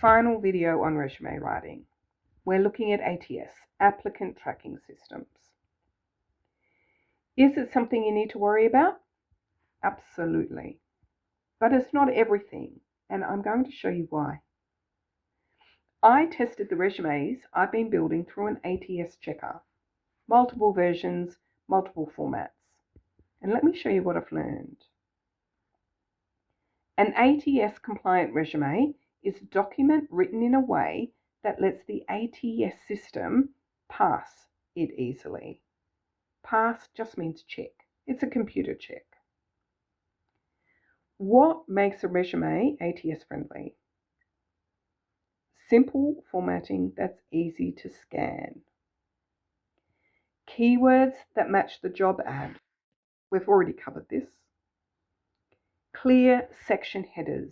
Final video on resume writing. We're looking at ATS, Applicant Tracking Systems. Is it something you need to worry about? Absolutely. But it's not everything, and I'm going to show you why. I tested the resumes I've been building through an ATS checker. Multiple versions, multiple formats. And let me show you what I've learned. An ATS compliant resume is a document written in a way that lets the ATS system pass it easily. Pass just means check. It's a computer check. What makes a resume ATS friendly? Simple formatting that's easy to scan. Keywords that match the job ad. We've already covered this. Clear section headers.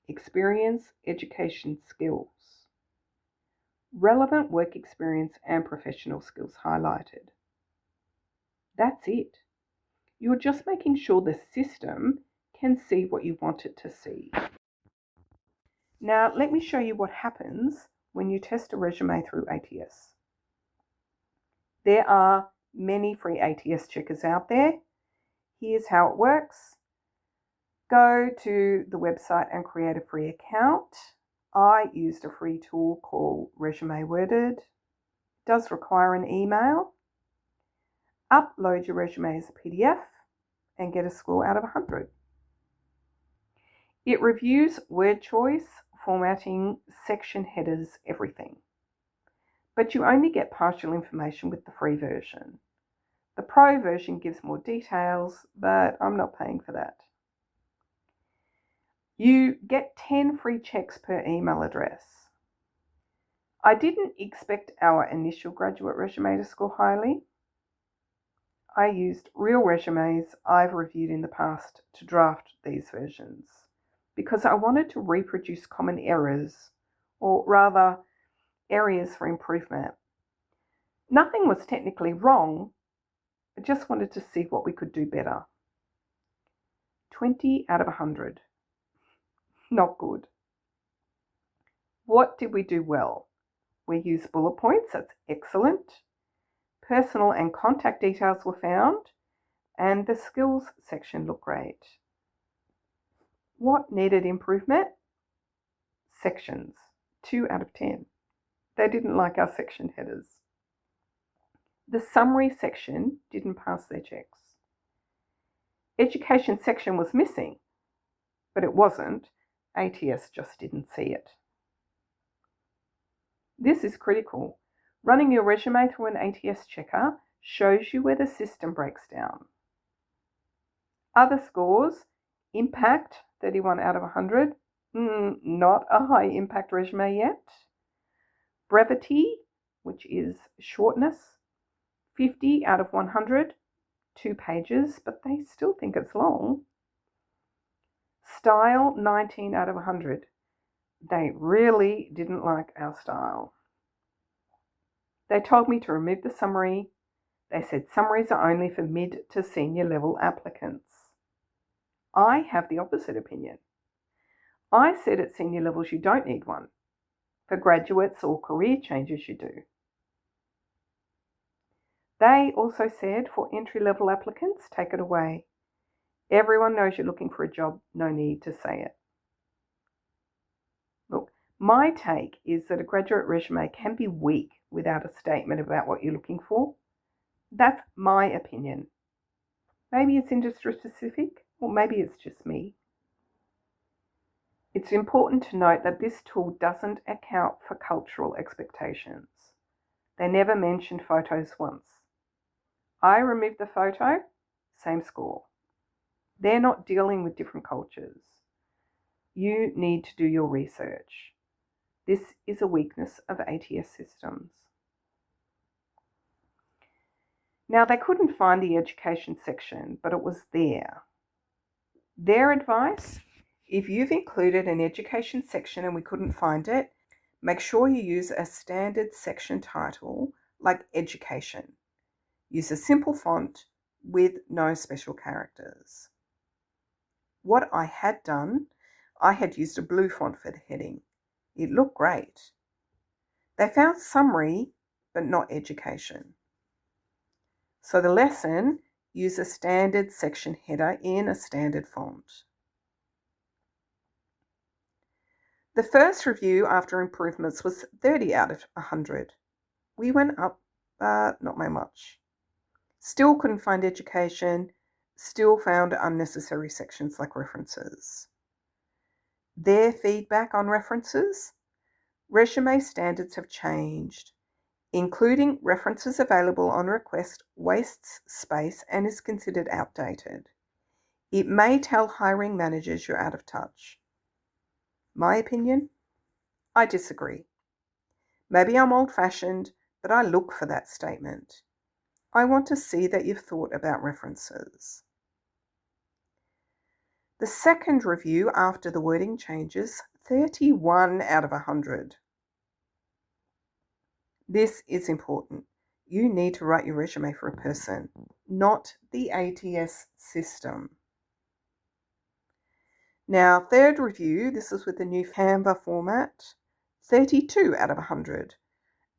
Experience, education, skills. Relevant work experience and professional skills highlighted. That's it. You're just making sure the system can see what you want it to see. Now, let me show you what happens when you test a resume through ATS. There are many free ATS checkers out there. Here's how it works. Go to the website and create a free account. I used a free tool called Resume Worded. It does require an email. Upload your resume as a PDF and get a score out of 100. It reviews word choice, formatting, section headers, everything. But you only get partial information with the free version. The pro version gives more details, but I'm not paying for that. You get 10 free checks per email address. I didn't expect our initial graduate resume to score highly. I used real resumes I've reviewed in the past to draft these versions because I wanted to reproduce common errors, or rather, areas for improvement. Nothing was technically wrong. I just wanted to see what we could do better. 20 out of 100. Not good. What did we do well? We used bullet points, that's excellent. Personal and contact details were found, and the skills section looked great. What needed improvement? Sections, 2 out of 10. They didn't like our section headers. The summary section didn't pass their checks. Education section was missing, but it wasn't. ATS just didn't see it. This is critical. Running your resume through an ATS checker shows you where the system breaks down. Other scores: impact, 31 out of 100. Not a high impact resume yet. Brevity, which is shortness, 50 out of 100. 2 pages, but they still think it's long. Style, 19 out of 100. They really didn't like our style. They told me to remove the summary. They said summaries are only for mid to senior level applicants. I have the opposite opinion. I said at senior levels you don't need one. For graduates or career changes you do. They also said for entry-level applicants, take it away. Everyone knows you're looking for a job, no need to say it. Look, my take is that a graduate resume can be weak without a statement about what you're looking for. That's my opinion. Maybe it's industry specific, or maybe it's just me. It's important to note that this tool doesn't account for cultural expectations. They never mentioned photos once. I removed the photo, same score. They're not dealing with different cultures. You need to do your research. This is a weakness of ATS systems. Now, they couldn't find the education section, but it was there. Their advice: if you've included an education section and we couldn't find it, make sure you use a standard section title like education. Use a simple font with no special characters. What I had done, I had used a blue font for the heading. It looked great. They found summary, but not education. So the lesson used a standard section header in a standard font. The first review after improvements was 30 out of 100. We went up, but not by much. Still couldn't find education, still found unnecessary sections like references. Their feedback on references? Resume standards have changed. Including references available on request wastes space and is considered outdated. It may tell hiring managers you're out of touch. My opinion? I disagree. Maybe I'm old-fashioned, but I look for that statement. I want to see that you've thought about references. The second review after the wording changes, 31 out of 100. This is important. You need to write your resume for a person, not the ATS system. Now, third review, this is with the new Canva format, 32 out of 100.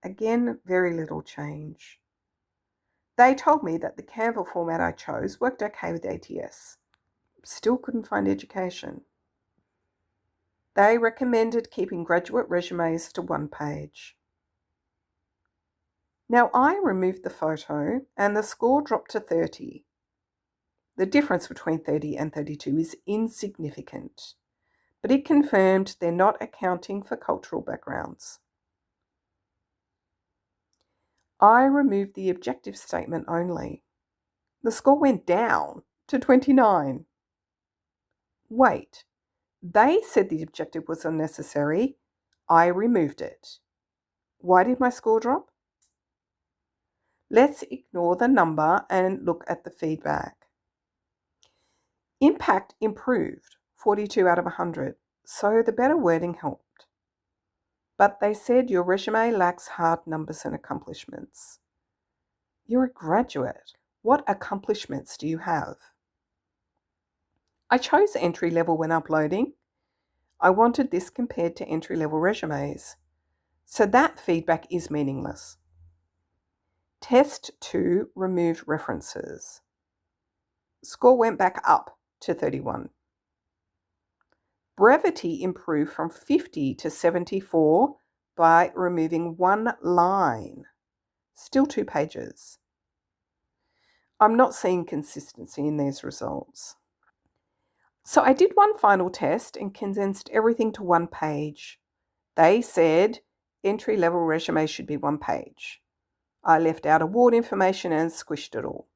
Again, very little change. They told me that the Canva format I chose worked okay with ATS. Still couldn't find education. They recommended keeping graduate resumes to 1 page. Now, I removed the photo and the score dropped to 30. The difference between 30 and 32 is insignificant, but it confirmed they're not accounting for cultural backgrounds. I removed the objective statement only. The score went down to 29. Wait, they said the objective was unnecessary. I removed it. Why did my score drop? Let's ignore the number and look at the feedback. Impact improved, 42 out of 100, so the better wording helped. But they said your resume lacks hard numbers and accomplishments. You're a graduate. What accomplishments do you have? I chose entry level when uploading. I wanted this compared to entry level resumes. So that feedback is meaningless. Test 2 removed references. Score went back up to 31. Brevity improved from 50 to 74 by removing 1 line. Still 2 pages. I'm not seeing consistency in these results. So I did one final test and condensed everything to 1 page. They said entry-level resume should be 1 page. I left out award information and squished it all.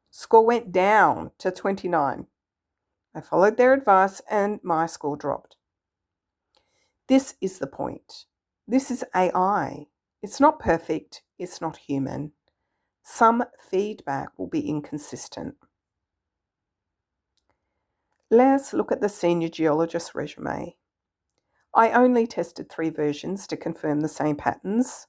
Score went down to 29. I followed their advice and my score dropped. This is the point. This is AI. It's not perfect. It's not human. Some feedback will be inconsistent. Let's look at the senior geologist resume. I only tested 3 versions to confirm the same patterns.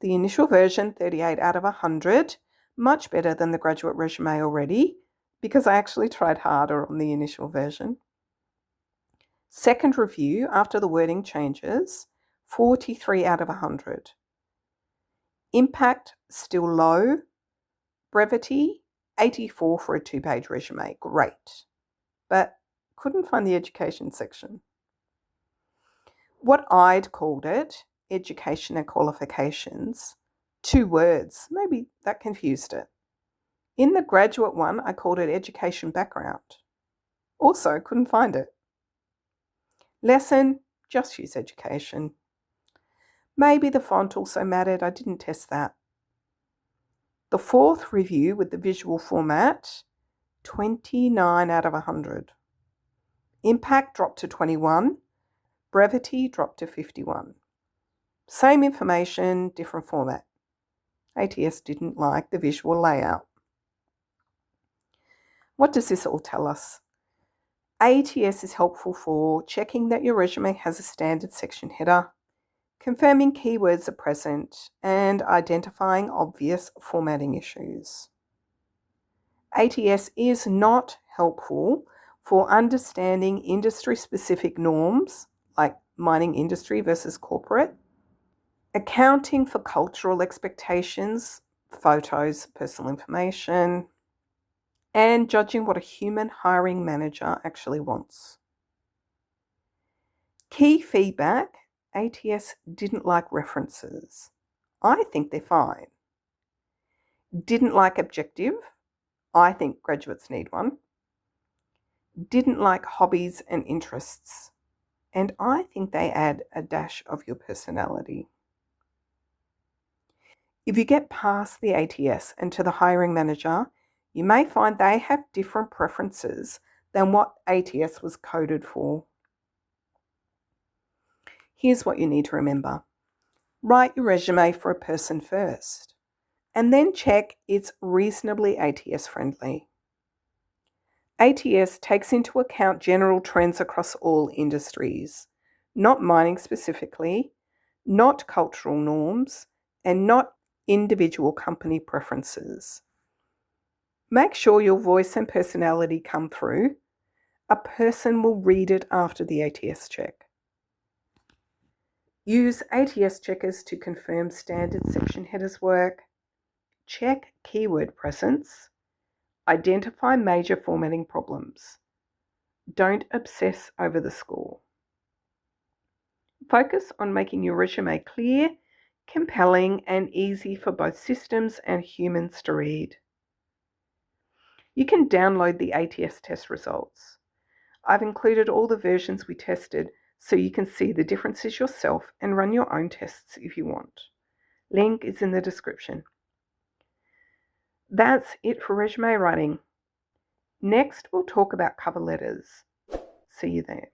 The initial version, 38 out of 100, much better than the graduate resume already, because I actually tried harder on the initial version. Second review, after the wording changes, 43 out of 100. Impact, still low. Brevity, 84 for a 2-page resume. Great. But couldn't find the education section. What I'd called it, education and qualifications, 2 words. Maybe that confused it. In the graduate one, I called it education background. Also, couldn't find it. Lesson, just use education. Maybe the font also mattered. I didn't test that. The fourth review with the visual format, 29 out of 100. Impact dropped to 21. Brevity dropped to 51. Same information, different format. ATS didn't like the visual layout. What does this all tell us? ATS is helpful for checking that your resume has a standard section header, confirming keywords are present, and identifying obvious formatting issues. ATS is not helpful for understanding industry-specific norms like mining industry versus corporate, accounting for cultural expectations, photos, personal information, and judging what a human hiring manager actually wants. Key feedback: ATS didn't like references. I think they're fine. Didn't like objective. I think graduates need one. Didn't like hobbies and interests. And I think they add a dash of your personality. If you get past the ATS and to the hiring manager, you may find they have different preferences than what ATS was coded for. Here's what you need to remember. Write your resume for a person first, and then check it's reasonably ATS friendly. ATS takes into account general trends across all industries, not mining specifically, not cultural norms, and not individual company preferences. Make sure your voice and personality come through. A person will read it after the ATS check. Use ATS checkers to confirm standard section headers work. Check keyword presence. Identify major formatting problems. Don't obsess over the score. Focus on making your resume clear, compelling, and easy for both systems and humans to read. You can download the ATS test results. I've included all the versions we tested so you can see the differences yourself and run your own tests if you want. Link is in the description. That's it for resume writing. Next, we'll talk about cover letters. See you there.